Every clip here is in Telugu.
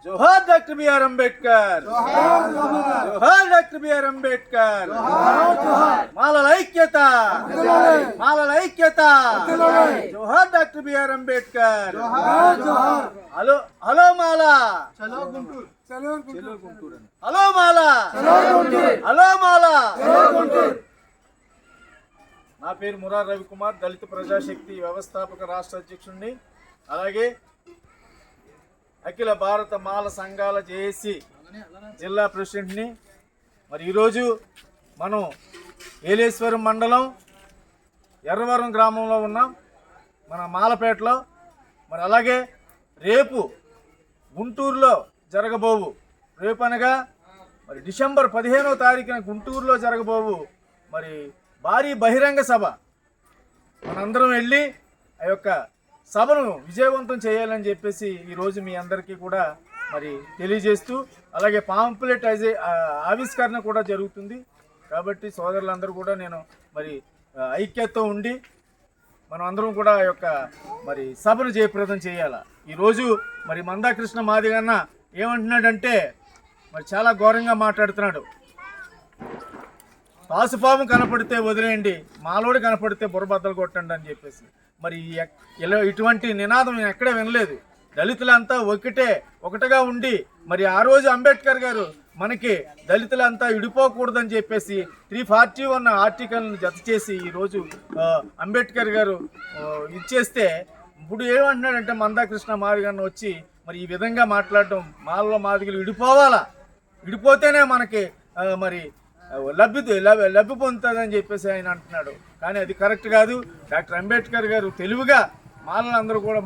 జోహార్ డాక్టర్ బిఆర్ అంబేద్కర్, జోహార్ డాక్టర్ బిఆర్ అంబేద్కర్. మాలల ఐక్యత, మాలల ఐక్యత. జోహార్ doctor B R Ambedkar. Hello hello Mala, hello Mala, hello Mala. నా పేరు మురార్ రవికుమార్, దళిత ప్రజాశక్తి వ్యవస్థాపక రాష్ట్ర అధ్యక్షుడిని, అలాగే అఖిల భారత మాల సంఘాల జేఏసీ జిల్లా ప్రెసిడెంట్ని. మరి ఈరోజు మనం ఏలేశ్వరం మండలం ఎర్రవరం గ్రామంలో ఉన్నాం, మన మాలపేటలో. మరి అలాగే రేపు గుంటూరులో జరగబోవు, రేపు అనగా మరి డిసెంబర్ 15వ తారీఖున గుంటూరులో జరగబోవు మరి భారీ బహిరంగ సభ. మనందరం వెళ్ళి ఆ యొక్క సభను విజయవంతం చేయాలని చెప్పేసి ఈరోజు మీ అందరికీ కూడా మరి తెలియజేస్తూ, అలాగే పాంప్లెట్ ఆవిష్కరణ కూడా జరుగుతుంది. కాబట్టి సోదరులందరూ కూడా నేను మరి ఐక్యతతో ఉండి మనం అందరం కూడా ఆ యొక్క మరి సభను జయప్రదం చేయాలి. ఈరోజు మరి మందాకృష్ణ మాదిగన్న ఏమంటున్నాడంటే మరి చాలా ఘోరంగా మాట్లాడుతున్నాడు. పాసుపాము కనపడితే వదిలేయండి, మాలోడు కనపడితే బుర్రబద్దలు కొట్టండి అని చెప్పేసి. మరి ఇటువంటి నినాదం నేను ఎక్కడే వినలేదు. దళితులంతా ఒకటిగా ఉండి మరి ఆ రోజు అంబేద్కర్ గారు మనకి దళితులంతా విడిపోకూడదని చెప్పేసి 341 ఆర్టికల్ను జత చేసి ఈరోజు అంబేద్కర్ గారు ఇచ్చేస్తే, ఇప్పుడు ఏమంటున్నాడంటే మందాకృష్ణ మాదిగన్న వచ్చి మరి ఈ విధంగా మాట్లాడటం, మాలలో మాదిగలు విడిపోతేనే మనకి మరి లబ్ధి పొందుతుందని చెప్పేసి ఆయన అంటున్నాడు. కానీ అది కరెక్ట్ కాదు. డాక్టర్ అంబేద్కర్ గారు తెలివిగా మాలలందరూ కూడా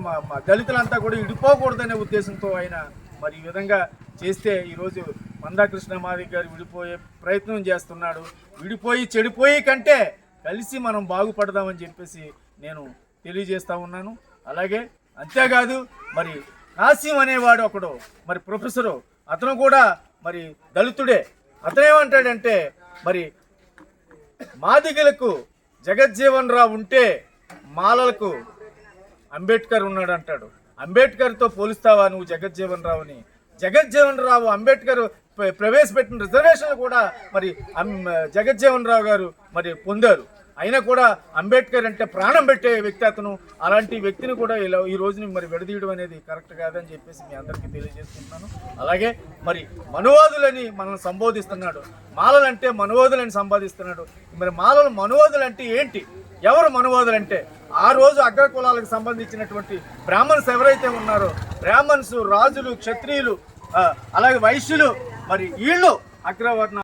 దళితులంతా కూడా విడిపోకూడదనే ఉద్దేశంతో ఆయన మరి ఈ విధంగా చేస్తే ఈరోజు మందాకృష్ణ మాదిగ గారు విడిపోయే ప్రయత్నం చేస్తున్నాడు. విడిపోయి చెడిపోయి కంటే కలిసి మనం బాగుపడదామని చెప్పేసి నేను తెలియజేస్తూ ఉన్నాను. అలాగే అంతేకాదు మరి కాసిం అనేవాడు ఒకడు మరి ప్రొఫెసరు, అతను కూడా మరి దళితుడే. అతనేమంటాడంటే మరి మాదిగలకు జగజ్జీవన్ రావు ఉంటే మాలలకు అంబేద్కర్ ఉన్నాడు అంటాడు. అంబేద్కర్తో పోలుస్తావా నువ్వు జగజ్జీవన్ రావుని? జగజ్జీవన్ రావు అంబేద్కర్ ప్రవేశపెట్టిన రిజర్వేషన్లు కూడా మరి జగజ్జీవన్ రావు గారు మరి పొందారు. అయినా కూడా అంబేద్కర్ అంటే ప్రాణం పెట్టే వ్యక్తి అతను. అలాంటి వ్యక్తిని కూడా ఈ రోజుని మరి విడదీయడం అనేది కరెక్ట్ కాదని చెప్పేసి మీ అందరికీ తెలియజేస్తున్నాను. అలాగే మరి మనువాదులని మనల్ని సంబోధిస్తున్నాడు, మాలలంటే మనువాదులని సంబోధిస్తున్నాడు. మరి మనువాదులు అంటే ఏంటి? ఎవరు మనువాదులు అంటే ఆ రోజు అగ్రకులాలకు సంబంధించినటువంటి బ్రాహ్మణ్స్ ఎవరైతే ఉన్నారో, బ్రాహ్మణ్స్, రాజులు, క్షత్రియులు, అలాగే వైశ్యులు, మరి వీళ్ళు అగ్రవర్ణ